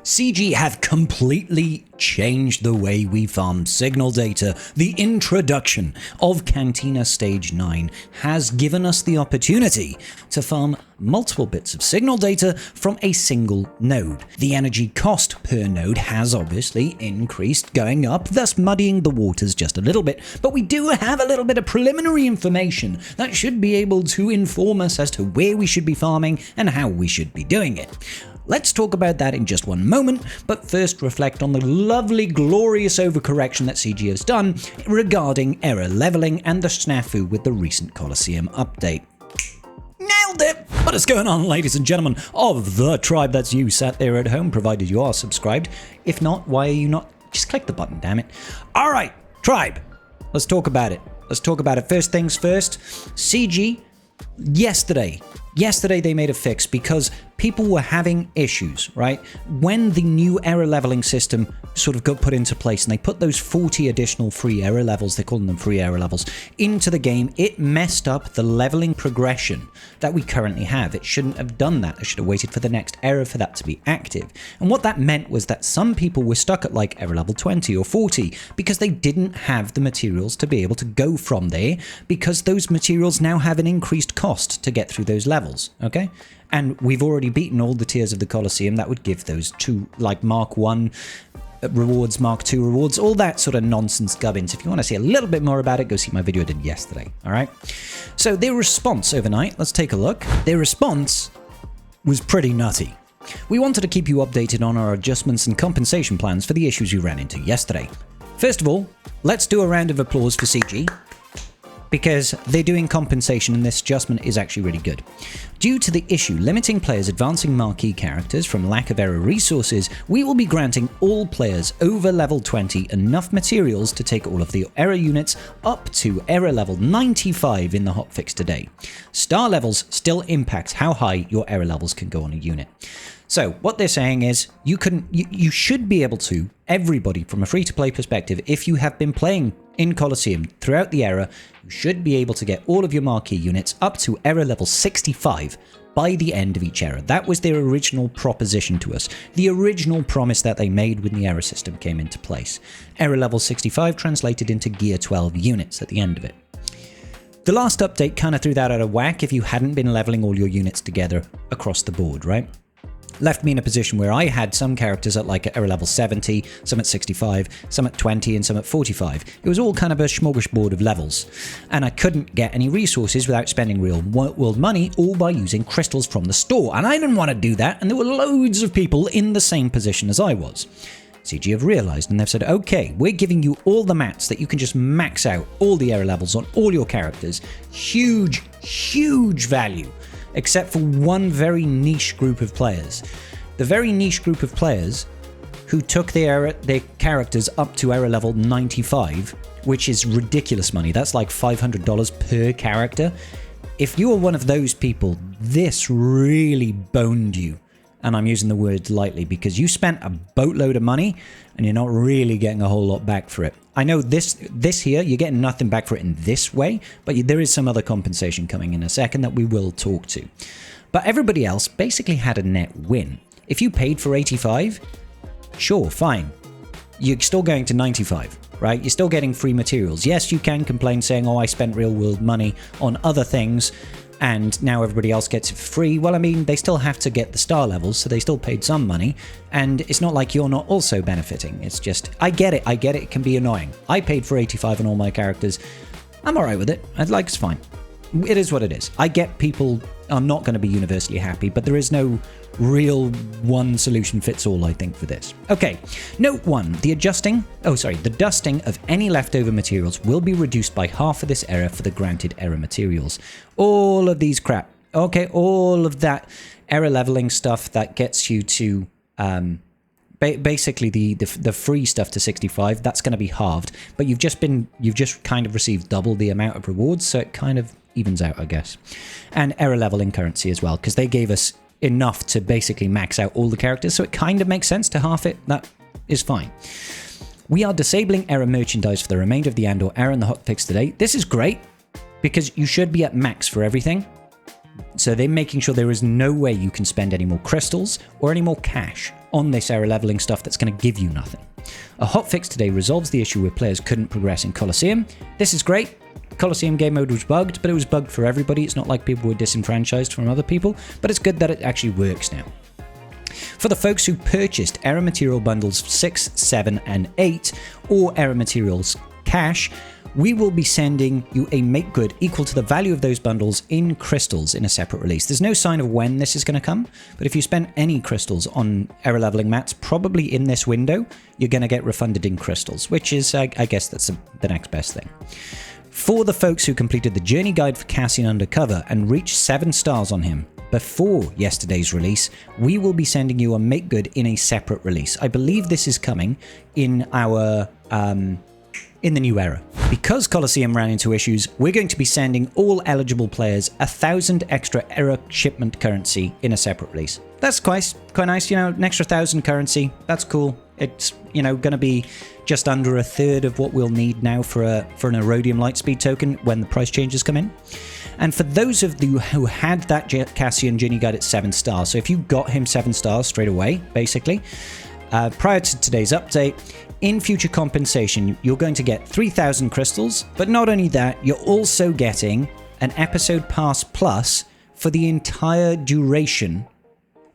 CG have completely changed the way we farm signal data. The introduction of Cantina Stage 9 has given us the opportunity to farm multiple bits of signal data from a single node. The energy cost per node has obviously increased, going up, thus muddying the waters just a little bit, but we do have a little bit of preliminary information that should be able to inform us as to where we should be farming and how we should be doing it. Let's talk about that in just one moment, but first reflect on the lovely, glorious overcorrection that CG has done regarding error leveling and the snafu with the recent Colosseum update. Nailed it! What is going on, ladies and gentlemen of the tribe? That's you sat there at home, provided you are subscribed. If not, why are you not? Just click the button, damn it. Alright, tribe, let's talk about it. First things first, CG, Yesterday they made a fix because people were having issues, right? When the new error leveling system sort of got put into place and they put those 40 additional free error levels, they're calling them free error levels, into the game, it messed up the leveling progression that we currently have. It shouldn't have done that. It should have waited for the next error for that to be active. And what that meant was that some people were stuck at like error level 20 or 40 because they didn't have the materials to be able to go from there, because those materials now have an increased cost to get through those levels, okay? And we've already beaten all the tiers of the Colosseum that would give those two, like Mark 1 rewards, Mark 2 rewards, all that sort of nonsense gubbins. If you want to see a little bit more about it, go see my video I did yesterday, all right? So their response overnight, let's take a look. Their response was pretty nutty. We wanted to keep you updated on our adjustments and compensation plans for the issues you ran into yesterday. First of all, let's do a round of applause for CG, because they're doing compensation and this adjustment is actually really good. Due to the issue limiting players advancing marquee characters from lack of error resources, we will be granting all players over level 20 enough materials to take all of the error units up to error level 95 in the hotfix today. Star levels still impact how high your error levels can go on a unit. So what they're saying is you should be able to, everybody from a free-to-play perspective, if you have been playing in Colosseum throughout the era, you should be able to get all of your marquee units up to error level 65 by the end of each era. That was their original proposition to us, the original promise that they made when the error system came into place. Error level 65 translated into Gear 12 units at the end of it. The last update kind of threw that out of whack if you hadn't been leveling all your units together across the board, right? Left me in a position where I had some characters at like error level 70, some at 65, some at 20, and some at 45. It was all kind of a smorgasbord of levels, and I couldn't get any resources without spending real world money or by using crystals from the store, and I didn't want to do that, and there were loads of people in the same position as I was. CG have realized and they've said, okay, we're giving you all the mats that you can just max out all the error levels on all your characters. Huge, huge value. Except for one very niche group of players. The very niche group of players who took their characters up to error level 95, which is ridiculous money. That's like $500 per character. If you are one of those people, this really boned you. And I'm using the word lightly because you spent a boatload of money and you're not really getting a whole lot back for it. I know this here, you're getting nothing back for it in this way, but there is some other compensation coming in a second that we will talk to. But everybody else basically had a net win. If you paid for 85, sure, fine. You're still going to 95, right? You're still getting free materials. Yes, you can complain saying, oh, I spent real world money on other things, and now everybody else gets it for free. Well, I mean, they still have to get the star levels, so they still paid some money, and it's not like you're not also benefiting. It's just, I get it, it can be annoying. I paid for 85 on all my characters. I'm alright with it. It's fine. It is what it is. I get people are not going to be universally happy, but there is no real one solution fits all, I think, for this. Okay, note 1, the dusting of any leftover materials will be reduced by half for this error for the granted error materials. All of these crap, okay, all of that error leveling stuff that gets you to basically the free stuff to 65, that's going to be halved, but you've just kind of received double the amount of rewards, so it kind of evens out, I guess. And error leveling currency as well, because they gave us enough to basically max out all the characters, so it kind of makes sense to half it. That is fine. We are disabling error merchandise for the remainder of the Andor era in the hotfix today. This is great, because you should be at max for everything. So they're making sure there is no way you can spend any more crystals or any more cash on this era leveling stuff that's going to give you nothing. A hotfix today resolves the issue where players couldn't progress in Colosseum. This is great. Colosseum game mode was bugged, but it was bugged for everybody. It's not like people were disenfranchised from other people, but it's good that it actually works now. For the folks who purchased Era Material Bundles 6, 7, and 8, or Era Materials Cash, we will be sending you a make good equal to the value of those bundles in crystals in a separate release. There's no sign of when this is going to come, but if you spend any crystals on era leveling mats, probably in this window, you're going to get refunded in crystals, which is, I guess that's the next best thing. For the folks who completed the journey guide for Cassian Undercover and reached 7 stars on him before yesterday's release, we will be sending you a make good in a separate release. I believe this is coming in our in the new era. Because Colosseum ran into issues, we're going to be sending all eligible players 1,000 extra era shipment currency in a separate release. That's quite nice, you know, an extra 1,000 currency. That's cool. It's, you know, going to be just under a third of what we'll need now for an Erodium Lightspeed token when the price changes come in. And for those of you who had that Cassian Journey Guide at 7 stars, so if you got him 7 stars straight away, basically, prior to today's update, in future compensation, you're going to get 3,000 crystals, but not only that, you're also getting an Episode Pass Plus for the entire duration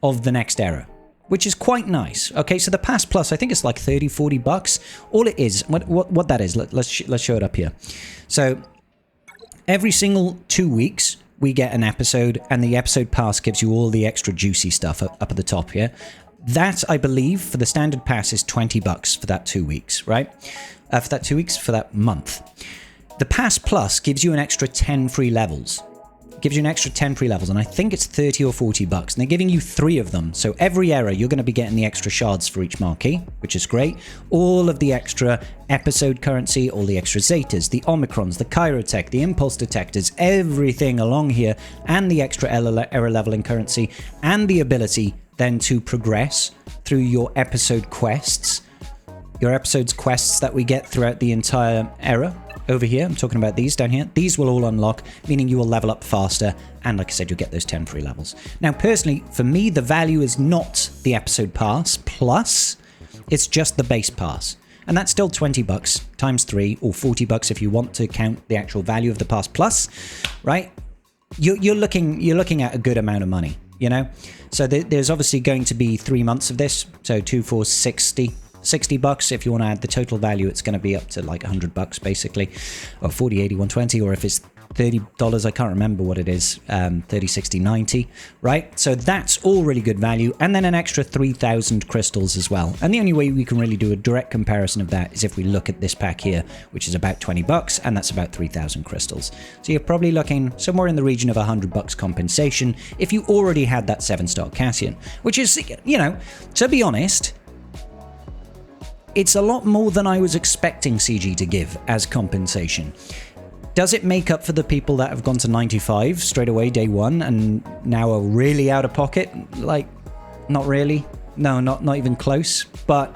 of the next era, which is quite nice. Okay, so the Pass Plus, I think it's like 30, 40 bucks. All it is, what that is, let's show it up here. So every single 2 weeks, we get an episode, and the Episode Pass gives you all the extra juicy stuff up at the top here. That, I believe, for the standard pass is 20 bucks for that 2 weeks, right? For that 2 weeks, for that month. The Pass Plus gives you an extra 10 free levels. Gives you an extra 10 free levels, and I think it's 30 or 40 bucks. And they're giving you 3 of them. So every era, you're going to be getting the extra shards for each marquee, which is great. All of the extra episode currency, all the extra Zetas, the Omicrons, the Chirotech, the Impulse Detectors, everything along here, and the extra era leveling currency, and the ability then to progress through your episode quests. Your episode's quests that we get throughout the entire era. Over here, I'm talking about these down here. These will all unlock, meaning you will level up faster. And like I said, you'll get those 10 free levels. Now, personally, for me, the value is not the episode pass plus, it's just the base pass. And that's still 20 bucks times 3, or 40 bucks if you want to count the actual value of the pass plus, right? You're looking at a good amount of money, you know? So there's obviously going to be 3 months of this. So 2, 4, 60 bucks. If you want to add the total value, it's going to be up to like 100 bucks basically, or 40, 80, 120, or if it's $30, I can't remember what it is, 30, 60, 90, right? So that's all really good value. And then an extra 3,000 crystals as well. And the only way we can really do a direct comparison of that is if we look at this pack here, which is about 20 bucks, and that's about 3,000 crystals. So you're probably looking somewhere in the region of 100 bucks compensation if you already had that 7-star Cassian, which is, you know, to be honest, it's a lot more than I was expecting CG to give as compensation. Does it make up for the people that have gone to 95 straight away day one and now are really out of pocket? Like, not really. No, not even close. But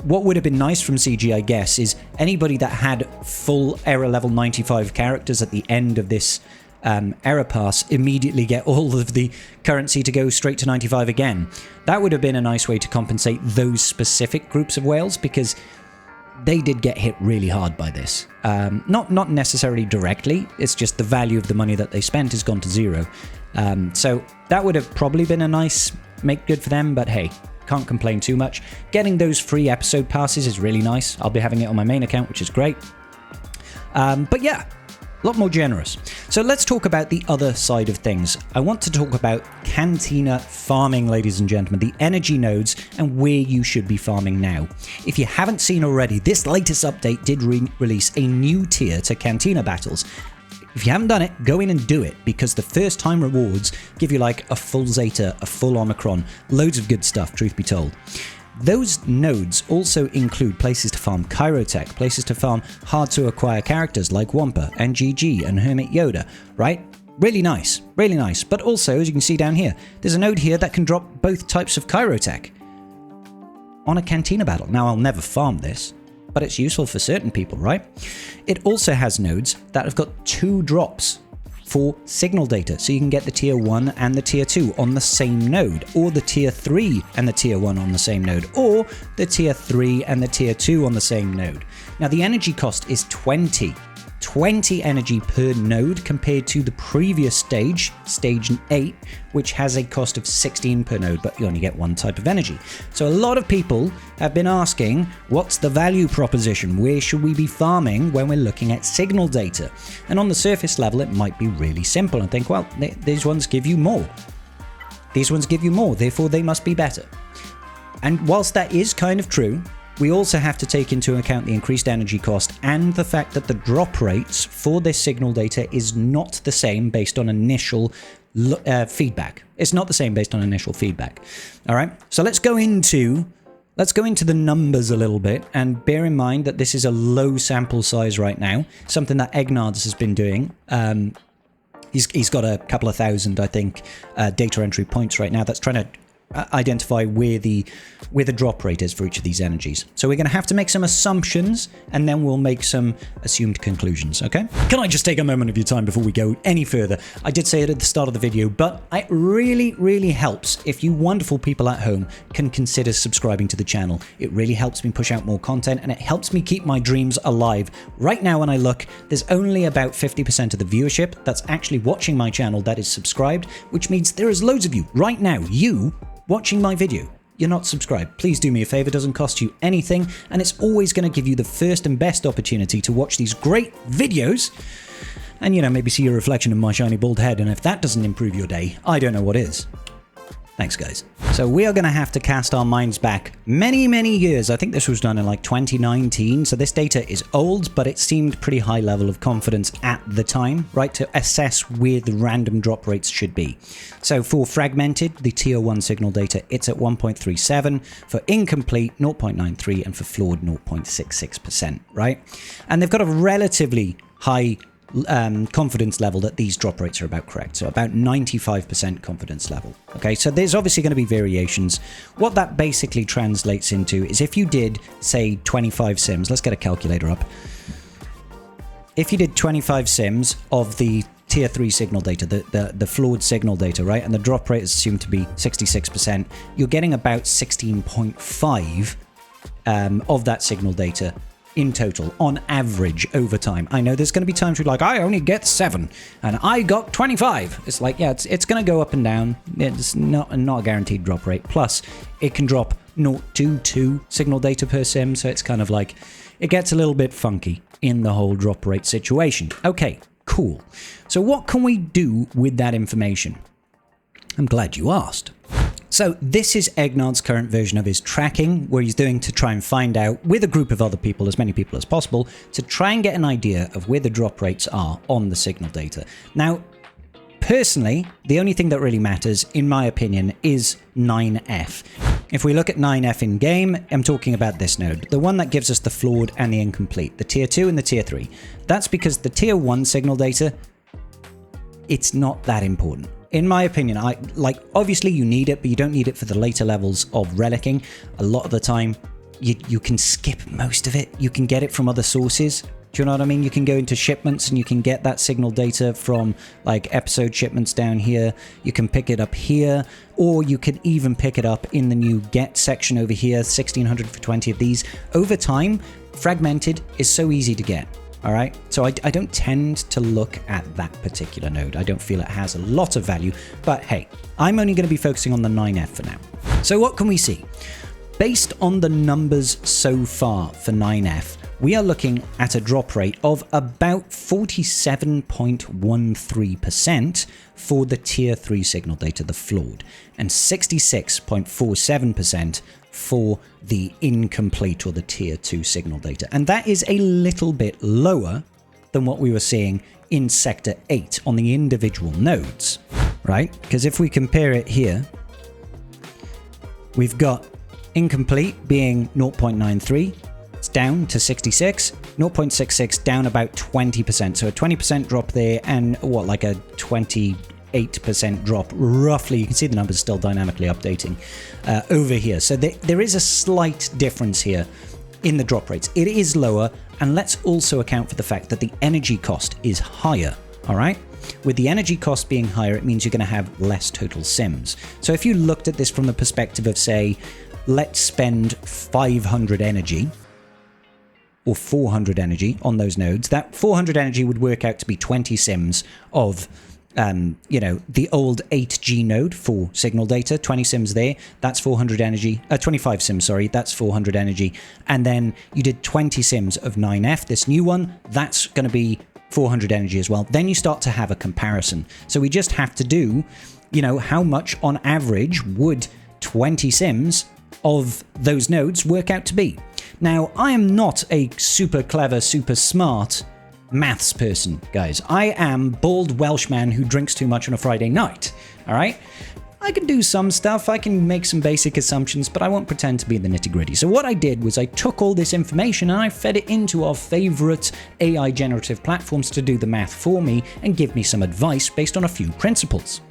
what would have been nice from CG, I guess, is anybody that had full era level 95 characters at the end of this era pass immediately get all of the currency to go straight to 95 again. That would have been a nice way to compensate those specific groups of whales, because they did get hit really hard by this. Not necessarily directly, it's just the value of the money that they spent has gone to 0. So that would have probably been a nice make good for them, but hey, can't complain too much. Getting those free episode passes is really nice. I'll be having it on my main account, which is great. But yeah, a lot more generous. So let's talk about the other side of things. I want to talk about cantina farming, ladies and gentlemen, the energy nodes and where you should be farming now. If you haven't seen already, this latest update did release a new tier to cantina battles. If you haven't done it, go in and do it, because the first time rewards give you like a full Zeta, a full Omicron, loads of good stuff, truth be told. Those nodes also include places to farm Chirotech, places to farm hard to acquire characters like Wampa and GG and Hermit Yoda, right? Really nice, really nice. But also, as you can see down here, there's a node here that can drop both types of Chirotech on a cantina battle. Now, I'll never farm this, but it's useful for certain people, right? It also has nodes that have got 2 drops for signal data. So you can get the tier 1 and the tier 2 on the same node, or the tier 3 and the tier 1 on the same node, or the tier 3 and the tier 2 on the same node. Now the energy cost is 20 energy per node compared to the previous stage 8, which has a cost of 16 per node, but you only get one type of energy. So a lot of people have been asking, what's the value proposition? Where should we be farming when we're looking at signal data? And on the surface level, it might be really simple and think, well, these ones give you more. These ones give you more, therefore they must be better. And whilst that is kind of true, we also have to take into account the increased energy cost and the fact that the drop rates for this signal data is not the same based on initial feedback. It's not the same based on initial feedback. All right, so let's go into the numbers a little bit, and bear in mind that this is a low sample size right now, something that Egnards has been doing. He's got a couple of thousand, I think, data entry points right now that's trying to identify where the drop rate is for each of these energies. So we're going to have to make some assumptions, and then we'll make some assumed conclusions, okay? Can I just take a moment of your time before we go any further? I did say it at the start of the video, but it really, really helps if you wonderful people at home can consider subscribing to the channel. It really helps me push out more content, and it helps me keep my dreams alive. Right now, when I look, there's only about 50% of the viewership that's actually watching my channel that is subscribed, which means there is loads of you right now, you watching my video. You're not subscribed. Please do me a favor, it doesn't cost you anything, and it's always going to give you the first and best opportunity to watch these great videos and, maybe see your reflection in my shiny bald head, and if that doesn't improve your day, I don't know what is. Thanks, guys. So we are going to have to cast our minds back many, many years. I think this was done in like 2019. So this data is old, but it seemed pretty high level of confidence at the time, right? To assess where the random drop rates should be. So for fragmented, the tier 1 signal data, it's at 1.37. For incomplete, 0.93. And for flawed, 0.66%, right? And they've got a relatively high confidence level that these drop rates are about correct. So about 95% confidence level. Okay, so there's obviously going to be variations. What that basically translates into is if you did, say, 25 sims, let's get a calculator up. If you did 25 sims of the tier 3 signal data, the flawed signal data, right, and the drop rate is assumed to be 66%, you're getting about 16.5 of that signal data in total, on average, over time. I know there's going to be times where you're like, I only get 7, and I got 25. It's like, yeah, it's going to go up and down. It's not a guaranteed drop rate. Plus, it can drop 0.22 signal data per sim, so it's kind of like, it gets a little bit funky in the whole drop rate situation. Okay, cool. So what can we do with that information? I'm glad you asked. So this is Egnard's current version of his tracking, where he's doing to try and find out, with a group of other people, as many people as possible, to try and get an idea of where the drop rates are on the signal data. Now, personally, the only thing that really matters, in my opinion, is 9F. If we look at 9F in game, I'm talking about this node, the one that gives us the flawed and the incomplete, the tier 2 and the tier 3. That's because the tier 1 signal data, it's not that important. In my opinion, obviously you need it, but you don't need it for the later levels of relicking. A lot of the time, you can skip most of it. You can get it from other sources. Do you know what I mean? You can go into shipments and you can get that signal data from like episode shipments down here. You can pick it up here, or you can even pick it up in the new get section over here, 1600 for 20 of these. Over time, fragmented is so easy to get. All right, so I don't tend to look at that particular node. I don't feel it has a lot of value, but hey, I'm only going to be focusing on the 9F for now. So what can we see? Based on the numbers so far for 9F, we are looking at a drop rate of about 47.13% for the tier 3 signal data, the flawed, and 66.47% for the incomplete or the tier 2 signal data. And that is a little bit lower than what we were seeing in sector 8 on the individual nodes, right? Because if we compare it here, we've got incomplete being 0.93, it's down to 66, 0.66 down about 20%. So a 20% drop there, and what, like a 28% drop roughly. You can see the numbers still dynamically updating over here. So there is a slight difference here in the drop rates. It is lower, and let's also account for the fact that the energy cost is higher. All right. with the energy cost being higher, it means you're going to have less total sims. So if you looked at this from the perspective of, say, let's spend 500 energy or 400 energy on those nodes, that 400 energy would work out to be 20 sims of the old 8G node for signal data, 20 sims there, that's 400 energy, 25 sims, sorry, that's 400 energy. And then you did 20 sims of 9F, this new one, that's going to be 400 energy as well. Then you start to have a comparison. So we just have to do, how much on average would 20 sims of those nodes work out to be. Now, I am not a super clever, super smart maths person, guys. I am bald Welshman who drinks too much on a Friday night, all right? I can do some stuff, I can make some basic assumptions, but I won't pretend to be the nitty-gritty. So what I did was I took all this information and I fed it into our favorite AI generative platforms to do the math for me and give me some advice based on a few principles.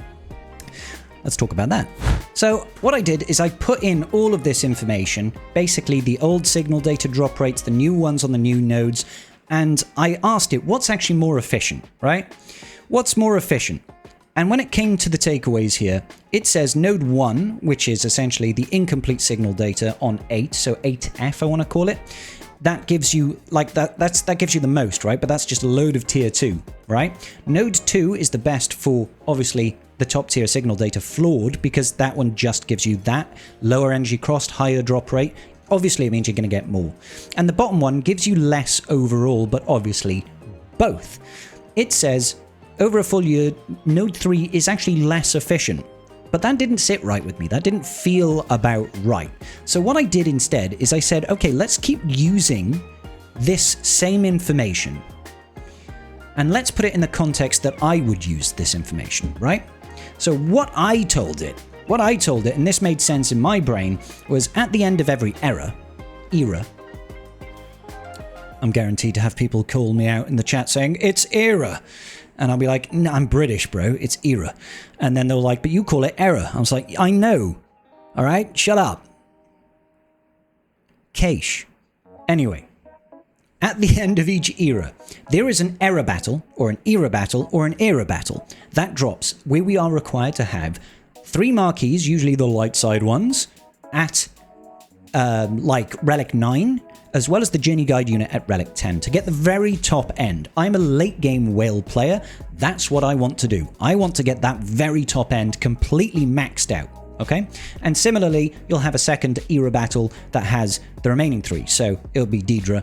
Let's talk about that. So what I did is I put in all of this information, basically the old signal data drop rates, the new ones on the new nodes, and I asked it, what's actually more efficient, right? What's more efficient? And when it came to the takeaways here, it says node 1, which is essentially the incomplete signal data on 8, so 8F I want to call it. That gives you, that gives you the most, right? But that's just a load of tier 2, right? Node 2 is the best for, obviously, the top tier signal data flawed, because that one just gives you that lower energy cost, higher drop rate. Obviously, it means you're going to get more. And the bottom one gives you less overall, but obviously both. It says, over a full year, node 3 is actually less efficient. But that didn't sit right with me. That didn't feel about right. So what I did instead is I said, okay, let's keep using this same information. And let's put it in the context that I would use this information, right? So what I told it, and this made sense in my brain, was at the end of every era, I'm guaranteed to have people call me out in the chat saying, it's era. And I'll be like, no, I'm British, bro, it's era. And then they're like, but you call it error. I was like, I know. All right, shut up. Cache. Anyway, at the end of each era, there is an error battle, or an era battle, or an era battle. That drops where we are required to have 3 marquees, usually the light side ones, at Relic 9, as well as the Journey Guide unit at Relic 10 to get the very top end. I'm a late game whale player. That's what I want to do. I want to get that very top end completely maxed out. Okay? And similarly, you'll have a second era battle that has the remaining 3. So it'll be Dedra,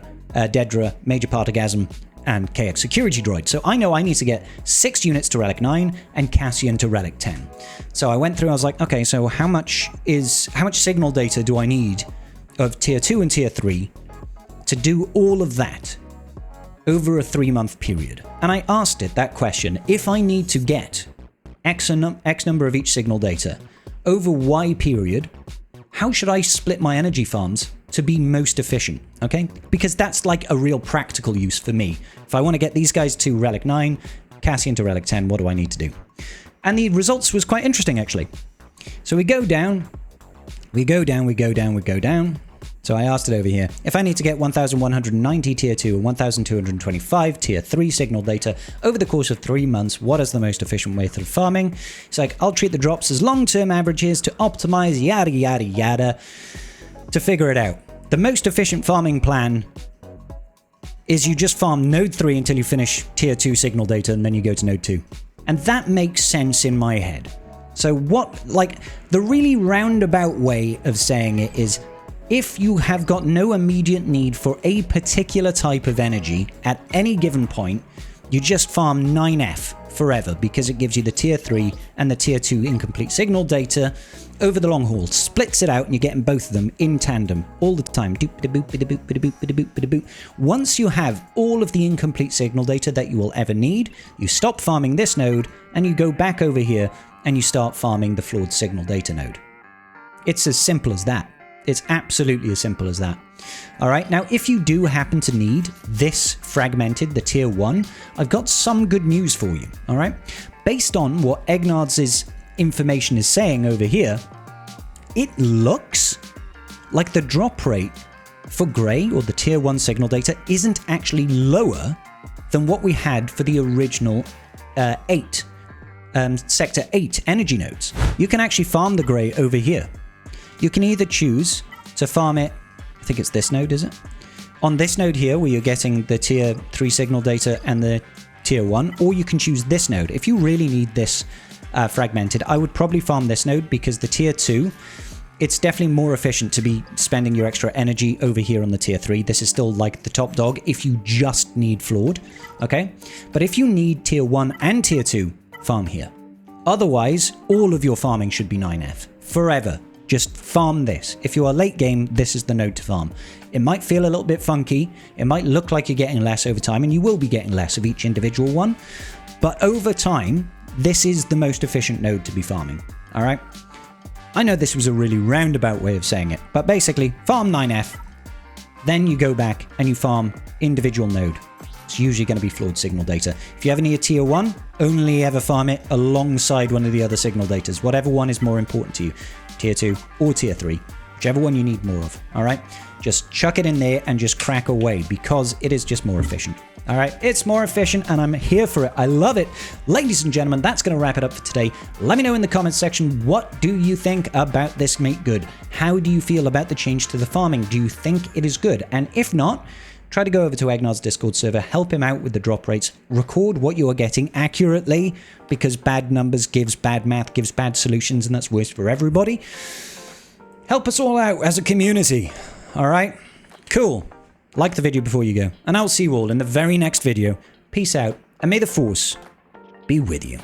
Major Partagasm, and KX Security Droid. So I know I need to get 6 units to Relic 9 and Cassian to Relic 10. So I went through, I was like, okay, so how much signal data do I need of tier 2 and tier 3 to do all of that over a 3-month period? And I asked it that question, if I need to get X number of each signal data over Y period, how should I split my energy farms to be most efficient, okay? Because that's like a real practical use for me. If I want to get these guys to Relic 9, Cassian to Relic 10, what do I need to do? And the results was quite interesting, actually. So we go down. So I asked it over here, if I need to get 1,190 tier 2 and 1,225 tier 3 signal data over the course of 3 months, what is the most efficient method of farming? It's like, I'll treat the drops as long-term averages to optimize yada yada yada to figure it out. The most efficient farming plan is you just farm node 3 until you finish tier 2 signal data and then you go to node 2. And that makes sense in my head. So the really roundabout way of saying it is, if you have got no immediate need for a particular type of energy at any given point, you just farm 9F forever because it gives you the tier 3 and the tier 2 incomplete signal data over the long haul, splits it out, and you're getting both of them in tandem all the time. Once you have all of the incomplete signal data that you will ever need, you stop farming this node and you go back over here and you start farming the flawed signal data node. It's as simple as that. It's absolutely as simple as that. All right, now if you do happen to need this fragmented, the tier 1, I've got some good news for you. All right, based on what Egnard's information is saying over here, it looks like the drop rate for Grey, or the tier 1 signal data, isn't actually lower than what we had for the original Sector 8 energy nodes, you can actually farm the grey over here. You can either choose to farm it, I think it's this node, is it? On this node here, where you're getting the tier 3 signal data and the tier 1, or you can choose this node. If you really need this fragmented, I would probably farm this node because the tier 2, it's definitely more efficient to be spending your extra energy over here on the tier 3. This is still like the top dog if you just need flawed, okay? But if you need tier 1 and tier 2, farm here. Otherwise, all of your farming should be 9F. Forever. Just farm this. If you are late game, this is the node to farm. It might feel a little bit funky. It might look like you're getting less over time, and you will be getting less of each individual one. But over time, this is the most efficient node to be farming. All right? I know this was a really roundabout way of saying it, but basically, farm 9F, then you go back and you farm individual node. It's usually going to be flawed signal data. If you ever need a tier 1, only ever farm it alongside one of the other signal datas, whatever one is more important to you, tier 2 or tier 3, whichever one you need more of, all right? Just chuck it in there and just crack away because it is just more efficient. All right, it's more efficient and I'm here for it. I love it. Ladies and gentlemen, that's going to wrap it up for today. Let me know in the comments section, what do you think about this make good? How do you feel about the change to the farming? Do you think it is good? And if not, try to go over to Agnar's Discord server, help him out with the drop rates, record what you are getting accurately, because bad numbers gives bad math, gives bad solutions, and that's worse for everybody. Help us all out as a community. All right? Cool. Like the video before you go, and I'll see you all in the very next video. Peace out, and may the Force be with you.